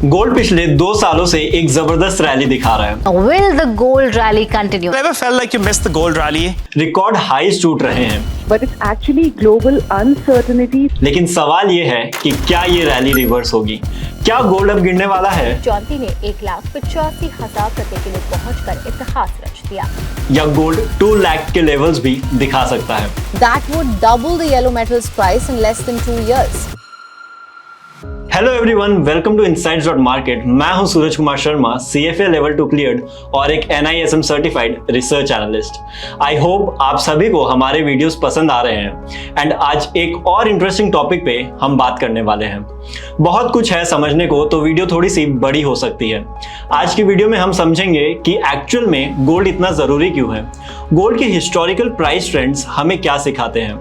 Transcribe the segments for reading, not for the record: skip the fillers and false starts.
Gold पिछले 2 सालों से एक जबरदस्त रैली दिखा रहा है। Will the gold rally continue? Ever felt like you missed the gold rally? Record highs टूट रहे हैं, But it's actually global uncertainty. लेकिन सवाल ये है कि क्या ये रैली रिवर्स होगी? क्या गोल्ड अब गिरने वाला है चौंती ने 1,85,000 प्रति किलो पहुंचकर इतिहास रच दिया। या गोल्ड 2 लाख के लेवल्स भी दिखा सकता है? That would double the yellow metals price in less than 2 years. Hello everyone, welcome to insights dot market. मैं हूं Suraj Kumar Sharma, CFA level 2 cleared और एक NISM certified research analyst. I hope आप सभी को हमारे वीडियोस पसंद आ रहे हैं एंड आज एक और इंटरेस्टिंग टॉपिक पे हम बात करने वाले हैं। बहुत कुछ है समझने को, तो वीडियो थोड़ी सी बड़ी हो सकती है। आज की वीडियो में हम समझेंगे कि एक्चुअल में गोल्ड इतना जरूरी क्यों है, गोल्ड के हिस्टोरिकल प्राइस ट्रेंड्स हमें क्या सिखाते हैं,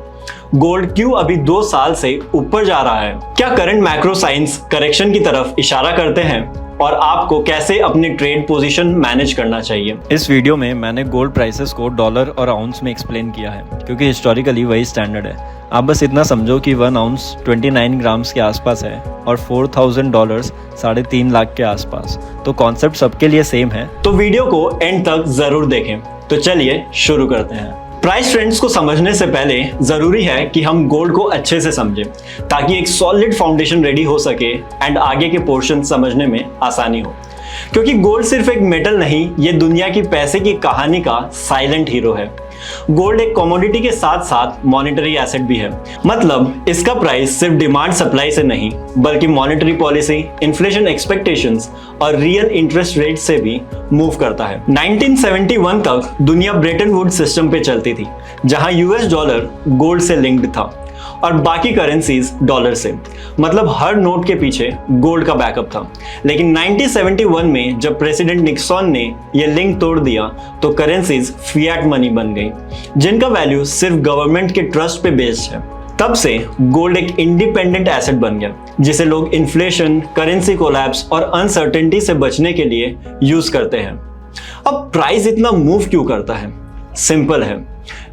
गोल्ड क्यों अभी 2 साल से ऊपर जा रहा है, क्या करंट मैक्रो साइंस करेक्शन की तरफ इशारा करते हैं और आपको कैसे अपने ट्रेड पोजीशन मैनेज करना चाहिए। इस वीडियो में मैंने गोल्ड प्राइसेस को डॉलर और आउंस में एक्सप्लेन किया है, क्योंकि हिस्टोरिकली वही स्टैंडर्ड है। आप बस इतना समझो कि 1 आउंस 29 ग्राम्स के आसपास है और $4,000 3.5 लाख के आसपास। तो कॉन्सेप्ट सबके लिए सेम है। तो वीडियो को एंड तक जरूर देखें। तो चलिए शुरू करते हैं। प्राइस ट्रेंड्स को समझने से पहले जरूरी है कि हम गोल्ड को अच्छे से समझें, ताकि एक सॉलिड फाउंडेशन रेडी हो सके एंड आगे के पोर्शन समझने में आसानी हो। क्योंकि गोल्ड सिर्फ एक मेटल नहीं, ये दुनिया की पैसे की कहानी का साइलेंट हीरो है। गोल्ड एक कमोडिटी के साथ साथ मॉनेटरी एसेट भी है। मतलब इसका प्राइस सिर्फ डिमांड सप्लाई से नहीं, बल्कि मॉनेटरी पॉलिसी, इन्फ्लेशन एक्सपेक्टेशंस और रियल इंटरेस्ट रेट से भी मूव करता है। 1971 तक दुनिया ब्रेटन वुड्स सिस्टम पे चलती थी, जहां US डॉलर गोल्ड से लिंक्ड था और बाकी करेंसीज डॉलर से। मतलब हर नोट के पीछे गोल्ड का बैकअप था। लेकिन 1971 में जब प्रेसिडेंट निक्सन ने यह लिंक तोड़ दिया, तो करेंसीज फिएट मनी बन गई, जिनका वैल्यू सिर्फ गवर्नमेंट के ट्रस्ट पे बेस्ड है। तब से गोल्ड एक इंडिपेंडेंट एसेट बन गया, जिसे लोग इन्फ्लेशन, करेंसी कोलैप्स और अनसर्टेनिटी से बचने के लिए यूज करते हैं। अब प्राइस इतना मूव क्यों करता है? सिंपल है,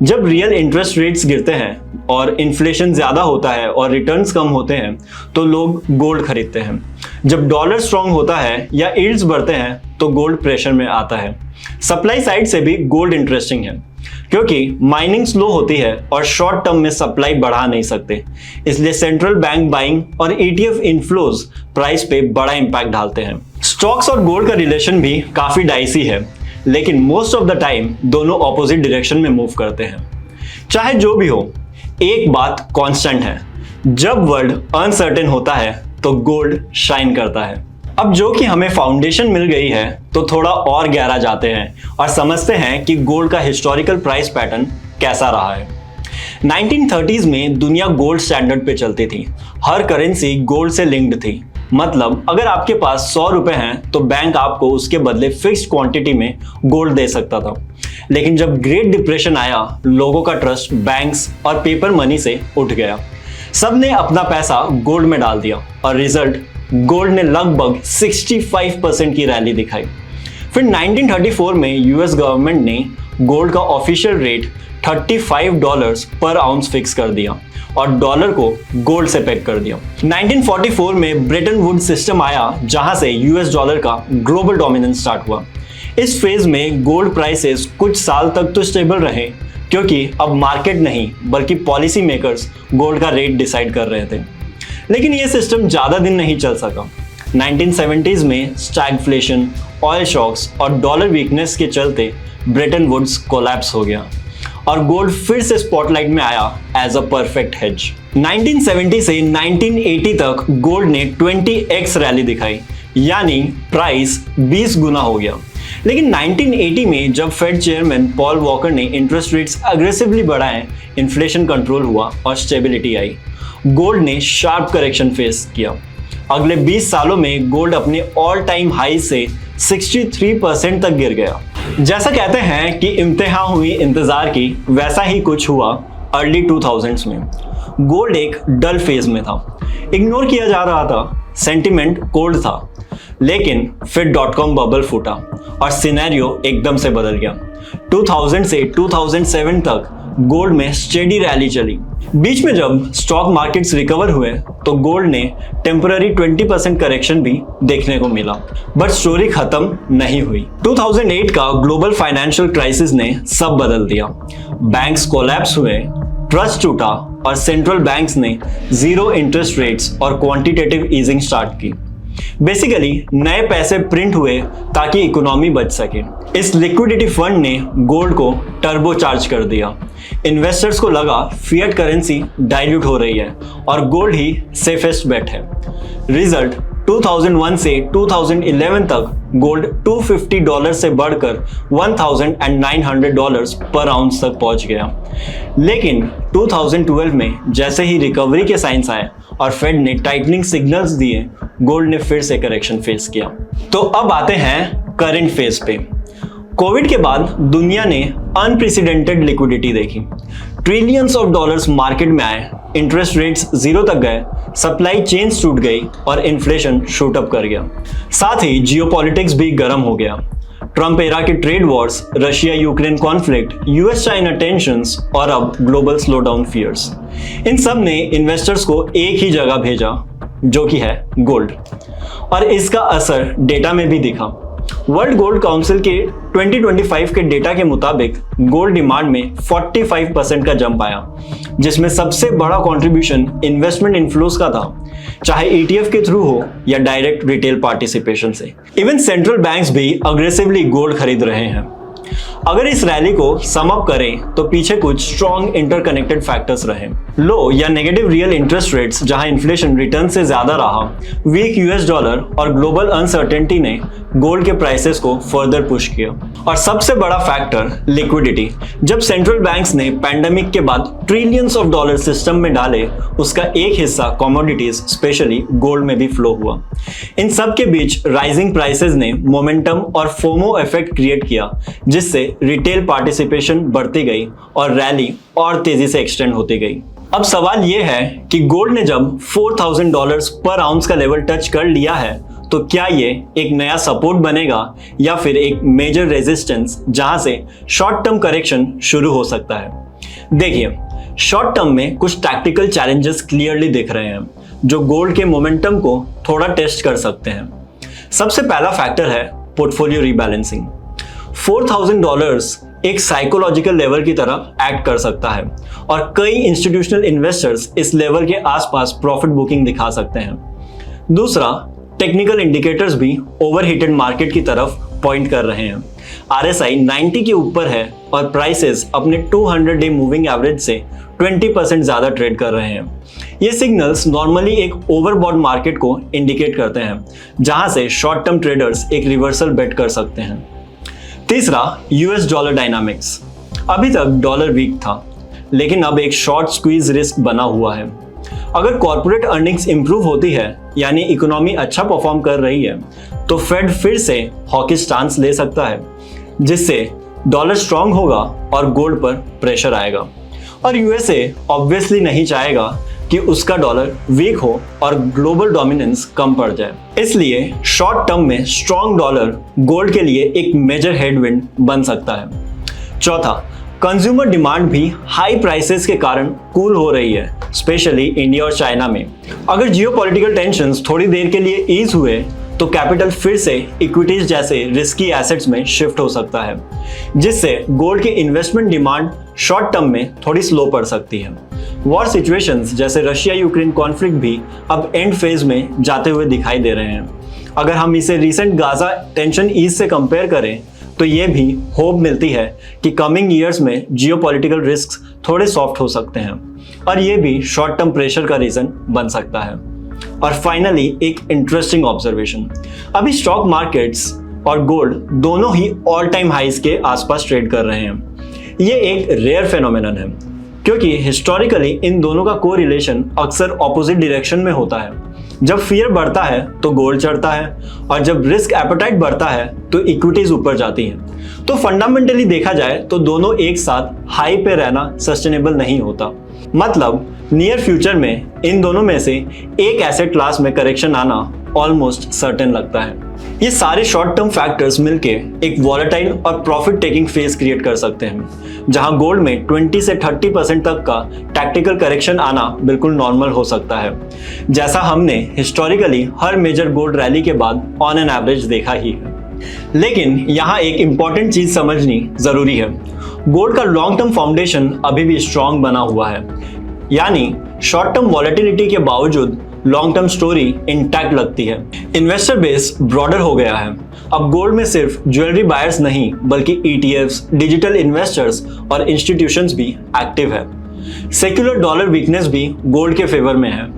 जब रियल इंटरेस्ट रेट्स गिरते हैं और इन्फ्लेशन ज्यादा होता है और रिटर्न्स कम होते हैं, तो लोग गोल्ड खरीदते हैं। जब डॉलर स्ट्रांग होता है या यील्ड्स बढ़ते हैं, तो गोल्ड प्रेशर में आता है। सप्लाई साइड से भी गोल्ड इंटरेस्टिंग है, क्योंकि माइनिंग स्लो होती है और शॉर्ट टर्म में सप्लाई बढ़ा नहीं सकते। इसलिए सेंट्रल बैंक बाइंग और ETF इनफ्लोज प्राइस पे बड़ा इंपैक्ट डालते हैं। स्टॉक्स और गोल्ड का रिलेशन भी काफी डाइसी है, लेकिन मोस्ट ऑफ द टाइम दोनों ऑपोजिट डायरेक्शन में मूव करते हैं। चाहे जो भी हो, एक बात कांस्टेंट है, जब वर्ल्ड अनसर्टेन होता है तो गोल्ड शाइन करता है। अब जो कि हमें फाउंडेशन मिल गई है, तो थोड़ा और गहरा जाते हैं और समझते हैं कि गोल्ड का हिस्टोरिकल प्राइस पैटर्न कैसा रहा है। 1930s में दुनिया गोल्ड स्टैंडर्ड पे चलती थी। हर करेंसी गोल्ड से लिंक्ड थी। मतलब अगर आपके पास 100 रुपए हैं, तो बैंक आपको उसके बदले फिक्स्ड क्वांटिटी में गोल्ड दे सकता था। लेकिन जब ग्रेट डिप्रेशन आया, लोगों का ट्रस्ट बैंक्स और पेपर मनी से उठ गया। सबने अपना पैसा गोल्ड में डाल दिया और रिजल्ट, गोल्ड ने लगभग 65% की रैली दिखाई। फिर 1934 में US गवर्नमेंट ने गोल्ड का ऑफिशियल रेट $35 पर आउंस फिक्स कर दिया और डॉलर को गोल्ड से पेग कर दिया। 1944 में ब्रेटन वुड्स सिस्टम आया, जहां से US डॉलर का ग्लोबल डोमिनेंस स्टार्ट हुआ। इस फेज में गोल्ड प्राइसेस कुछ साल तक तो स्टेबल रहे, क्योंकि अब मार्केट नहीं बल्कि पॉलिसी मेकर्स गोल्ड का रेट डिसाइड कर रहे थे। लेकिन यह सिस्टम ज्यादा दिन नहीं चल सका। 1970s में स्टैगफ्लेशन, ऑयल शॉक्स और डॉलर वीकनेस के चलते ब्रेटन वुड्स कोलैप्स हो गया और गोल्ड फिर से स्पॉटलाइट में आया एज अ परफेक्ट हेज। 1970 से 1980 तक गोल्ड ने 20x रैली दिखाई, यानी प्राइस 20 गुना हो गया। लेकिन 1980 में जब फेड चेयरमैन पॉल वॉकर ने इंटरेस्ट रेट्स अग्रेसिवली बढ़ाए, इन्फ्लेशन कंट्रोल हुआ और स्टेबिलिटी आई। गोल्ड ने शार्प करेक्शन फेस किया। अगले 20 सालों में गोल्ड अपने ऑल टाइम हाई से 63% तक गिर गया। जैसा कहते हैं कि इम्तिहान हुई इंतजार की, वैसा ही कुछ हुआ अर्ली 2000s में। गोल्ड एक डल फेज में था, इग्नोर किया जा रहा था, सेंटिमेंट कोल्ड था। लेकिन फिर .com बबल फूटा और सिनेरियो एकदम से बदल गया। 2000 से 2007 तक गोल्ड में स्टेडी रैली चली। बीच में जब स्टॉक मार्केट्स रिकवर हुए तो गोल्ड ने टेम्पररी 20% करेक्शन भी देखने को मिला, बट स्टोरी खत्म नहीं हुई। 2008 का ग्लोबल फाइनेंशियल क्राइसिस ने सब बदल दिया। बैंक्स कोलैप्स हुए, ट्रस्ट टूटा और सेंट्रल बैंक्स ने जीरो इंटरेस्ट रेट्स और क्वांटिटेटिव ईजिंग स्टार्ट की। बेसिकली नए पैसे प्रिंट हुए ताकि इकोनॉमी बच सके। इस लिक्विडिटी फंड ने गोल्ड को टर्बो चार्ज कर दिया। इन्वेस्टर्स को लगा फिएट करेंसी डाइल्यूट हो रही है और गोल्ड ही सेफेस्ट बेट है। रिजल्ट 2001 से 2011 तक गोल्ड $250 से बढ़कर $1,900 पर आउंस तक पहुंच गया। लेकिन 2012 में जैसे ही रिकवरी के साइंस आए और फेड ने टाइटनिंग सिग्नल्स दिए, गोल्ड ने फिर से करेक्शन फेस किया। तो अब आते हैं करंट फेज पे। कोविड के बाद दुनिया ने अनप्रेसिडेंटेड लिक्विडिटी देखी। ट्रिलियंस ऑफ डॉलर्स मार्केट में आए, इंटरेस्ट रेट्स जीरो तक गए, सप्लाई चेन्स टूट गई और इन्फ्लेशन शूट अप कर गया। साथ ही जियोपॉलिटिक्स भी गर्म हो गया। ट्रंप एरा के trade Wars, Russia Ukraine conflict, US China tensions और अब ग्लोबल स्लोडाउन फियर्स, इन सब ने इन्वेस्टर्स को एक ही जगह भेजा, जो कि है गोल्ड। और इसका असर डेटा में भी दिखा। वर्ल्ड गोल्ड काउंसिल के 2025 के डेटा के मुताबिक गोल्ड डिमांड में 45% का जंप आया, जिसमें सबसे बड़ा कंट्रीब्यूशन इन्वेस्टमेंट इनफ्लोस का था, चाहे ETF के थ्रू हो या डायरेक्ट रिटेल पार्टिसिपेशन से। इवन सेंट्रल बैंक्स भी अग्रेसिवली गोल्ड खरीद रहे हैं। अगर इस रैली को सम अप करें तो पीछे कुछ स्ट्रॉन्ग इंटरकनेक्टेड फैक्टर्स रहे। लो या नेगेटिव रियल इंटरेस्ट रेट्स, जहां इन्फ्लेशन रिटर्न से ज्यादा रहा, वीक US डॉलर और ग्लोबल अनसर्टेनिटी ने गोल्ड के प्राइसेस को फर्दर पुश किया। और सबसे बड़ा फैक्टर लिक्विडिटी। जब सेंट्रल बैंक्स ने पैंडेमिक के बाद ट्रिलियंस ऑफ डॉलर सिस्टम में डाले, उसका एक हिस्सा कमोडिटीज स्पेशली गोल्ड में भी फ्लो हुआ। इन सब के बीच राइजिंग प्राइसेस ने मोमेंटम और फोमो इफेक्ट क्रिएट किया, जिससे रिटेल पार्टिसिपेशन बढ़ती गई और रैली और तेजी से एक्सटेंड होती गई। अब सवाल यह है कि गोल्ड ने जब $4,000 पर आउंस का लेवल टच कर लिया है, तो क्या ये एक नया सपोर्ट बनेगा या फिर एक मेजर रेजिस्टेंस जहां से शॉर्ट टर्म करेक्शन शुरू हो सकता है। देखिए, शॉर्ट टर्म में कुछ टैक्टिकल चैलेंजेस क्लियरली दिख रहे हैं जो गोल्ड के मोमेंटम को थोड़ा टेस्ट कर सकते हैं। सबसे पहला फैक्टर है पोर्टफोलियो रीबैलेंसिंग। $4,000 एक साइकोलॉजिकल लेवल की तरह एक्ट कर सकता है और कई इंस्टीट्यूशनल इन्वेस्टर्स इस लेवल के आसपास प्रॉफिट बुकिंग दिखा सकते हैं। दूसरा, टेक्निकल इंडिकेटर्स भी ओवरहीटेड मार्केट की तरफ पॉइंट कर रहे हैं। RSI 90 के ऊपर है और प्राइसेस अपने 200 डे मूविंग एवरेज से 20% ज्यादा ट्रेड कर रहे हैं। ये सिग्नल्स नॉर्मली एक ओवरबॉट मार्केट को इंडिकेट करते हैं, जहां से शॉर्ट टर्म ट्रेडर्स एक रिवर्सल बेट कर सकते हैं। तीसरा, US डॉलर डायनामिक्स। अभी तक डॉलर वीक था, लेकिन अब एक शॉर्ट स्क्वीज रिस्क बना हुआ है। अगर कॉर्पोरेट अर्निंग्स इंप्रूव होती है, यानी इकोनॉमी अच्छा परफॉर्म कर रही है, तो फेड फिर से हॉकिश स्टांस ले सकता है, जिससे डॉलर स्ट्रांग होगा और गोल्ड पर प्रेशर आएगा। और USA ऑब्वियसली नहीं चाहेगा कि उसका डॉलर वीक हो और ग्लोबल डोमिनेंस कम पड़ जाए। इसलिए शॉर्ट टर्म में स्ट्रांग डॉलर गोल्ड के लिए एक मेजर हेडविंड बन सकता है। चौथा, कंज्यूमर डिमांड भी हाई प्राइसेस के कारण कूल हो रही है, स्पेशली इंडिया और चाइना में। अगर जियोपॉलिटिकल टेंशंस थोड़ी देर के लिए ईज हुए तो कैपिटल फिर से इक्विटीज जैसे रिस्की एसेट्स में शिफ्ट हो सकता है, जिससे गोल्ड की इन्वेस्टमेंट डिमांड शॉर्ट टर्म में थोड़ी स्लो पड़ सकती है। वॉर सिचुएशंस जैसे रशिया यूक्रेन कॉन्फ्लिक्ट भी अब एंड फेज में जाते हुए दिखाई दे रहे हैं। अगर हम इसे रिसेंट गाजा टेंशन ईज से कंपेयर करें तो ये भी होप मिलती है कि कमिंग ईयर्स में जियोपॉलिटिकल रिस्क थोड़े सॉफ्ट हो सकते हैं और ये भी शॉर्ट टर्म प्रेशर का रीजन बन सकता है। और फाइनली एक इंटरेस्टिंग ऑब्जर्वेशन, अभी स्टॉक मार्केट्स और गोल्ड दोनों ही ऑल टाइम हाइज के आसपास ट्रेड कर रहे हैं। ये एक रेयर फेनोमेनन है, क्योंकि हिस्टोरिकली इन दोनों का कोरिलेशन अक्सर ऑपोजिट डायरेक्शन में होता है। जब फियर बढ़ता है तो गोल्ड चढ़ता है और जब रिस्क एपेटाइट बढ़ता है तो इक्विटीज ऊपर जाती हैं। तो फंडामेंटली देखा जाए तो दोनों एक साथ हाई पे रहना सस्टेनेबल नहीं होता। मतलब नियर फ्यूचर में इन दोनों में से एक एसेट क्लास में करेक्शन आना ऑलमोस्ट सर्टेन लगता है। ये सारे शॉर्ट टर्म फैक्टर्स मिलके एक वॉलेटाइल और प्रॉफिट टेकिंग फेज क्रिएट कर सकते हैं, जहां गोल्ड में 20 से 30% तक का टैक्टिकल करेक्शन आना बिल्कुल नॉर्मल हो सकता है, जैसा हमने हिस्टोरिकली हर मेजर गोल्ड रैली के बाद ऑन एन एवरेज देखा ही है। लेकिन यहाँ एक इंपॉर्टेंट चीज समझनी जरूरी है, गोल्ड का लॉन्ग टर्म फाउंडेशन अभी भी स्ट्रॉन्ग बना हुआ है, यानी शॉर्ट टर्म वॉलेटिलिटी के बावजूद लॉन्ग टर्म स्टोरी इंटैक्ट लगती है। इन्वेस्टर बेस ब्रॉडर हो गया है। अब गोल्ड में सिर्फ ज्वेलरी बायर्स नहीं बल्कि ETFs, डिजिटल इन्वेस्टर्स और इंस्टीट्यूशंस भी एक्टिव है। सेक्युलर डॉलर वीकनेस भी गोल्ड के फेवर में है।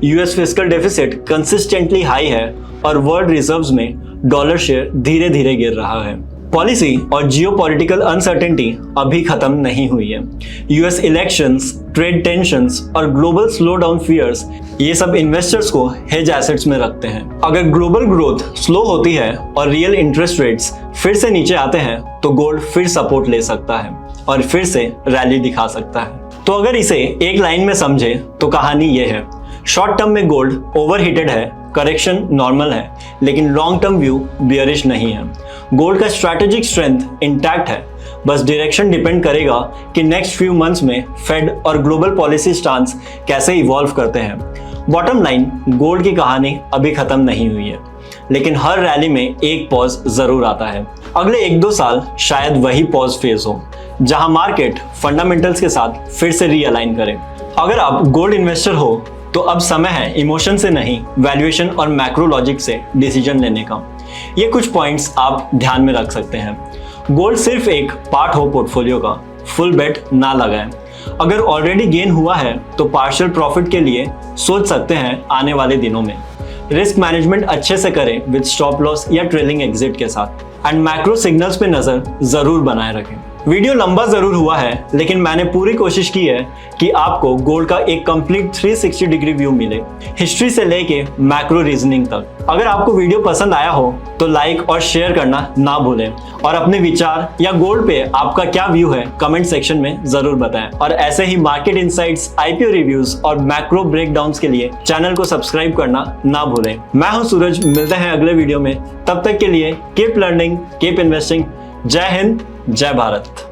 US fiscal deficit consistently high है और वर्ल्ड रिजर्व्स में डॉलर शेयर धीरे धीरे गिर रहा है। पॉलिसी और जियोपॉलिटिकल अनसर्टेनिटी अभी खत्म नहीं हुई है। यूएस इलेक्शंस, ट्रेड टेंशंस और ग्लोबल स्लो डाउन फियर्स, ये सब इन्वेस्टर्स को हेज एसेट्स में रखते हैं। अगर ग्लोबल ग्रोथ स्लो होती है और रियल इंटरेस्ट रेट्स फिर से नीचे आते हैं तो गोल्ड फिर सपोर्ट ले सकता है और फिर से रैली दिखा सकता है। तो अगर इसे एक लाइन में समझे तो कहानी ये है, शॉर्ट टर्म में गोल्ड ओवरहीटेड है, करेक्शन नॉर्मल है, लेकिन लॉन्ग टर्म व्यू बियरिश नहीं है। गोल्ड का स्ट्रैटेजिक स्ट्रेंथ इंटैक्ट है, बस डायरेक्शन डिपेंड करेगा कि नेक्स्ट फ्यू मंथ्स में फेड और ग्लोबल पॉलिसी स्टांस कैसे इवॉल्व करते हैं। बॉटम लाइन, गोल्ड की कहानी अभी खत्म नहीं हुई है, लेकिन हर रैली में एक पॉज जरूर आता है। अगले 1-2 साल शायद वही पॉज फेज हो, जहां मार्केट फंडामेंटल्स के साथ फिर से रीअलाइन करे। अगर आप गोल्ड इन्वेस्टर हो तो अब समय है इमोशन से नहीं, वैल्यूएशन और मैक्रो लॉजिक से डिसीजन लेने का। ये कुछ पॉइंट्स आप ध्यान में रख सकते हैं। गोल्ड सिर्फ एक पार्ट हो पोर्टफोलियो का, फुल बेट ना लगाएं। अगर ऑलरेडी गेन हुआ है तो पार्शियल प्रॉफिट के लिए सोच सकते हैं आने वाले दिनों में। रिस्क मैनेजमेंट अच्छे से करें विद स्टॉप लॉस या ट्रेलिंग एग्जिट के साथ, एंड मैक्रो सिग्नल्स पे नजर जरूर बनाए रखें। वीडियो लंबा जरूर हुआ है, लेकिन मैंने पूरी कोशिश की है कि आपको गोल्ड का एक कंप्लीट 360 डिग्री व्यू मिले, हिस्ट्री से लेके मैक्रो रीजनिंग तक। अगर आपको वीडियो पसंद आया हो तो लाइक और शेयर करना ना भूलें, और अपने विचार या गोल्ड पे आपका क्या व्यू है कमेंट सेक्शन में जरूर बताएं। और ऐसे ही मार्केट इनसाइट्स, IPO रिव्यूज और मैक्रो ब्रेकडाउन्स के लिए चैनल को सब्सक्राइब करना ना भूलें। मैं हूं सूरज, मिलते हैं अगले वीडियो में। तब तक के लिए कीप लर्निंग, कीप इन्वेस्टिंग। जय हिंद, जय भारत।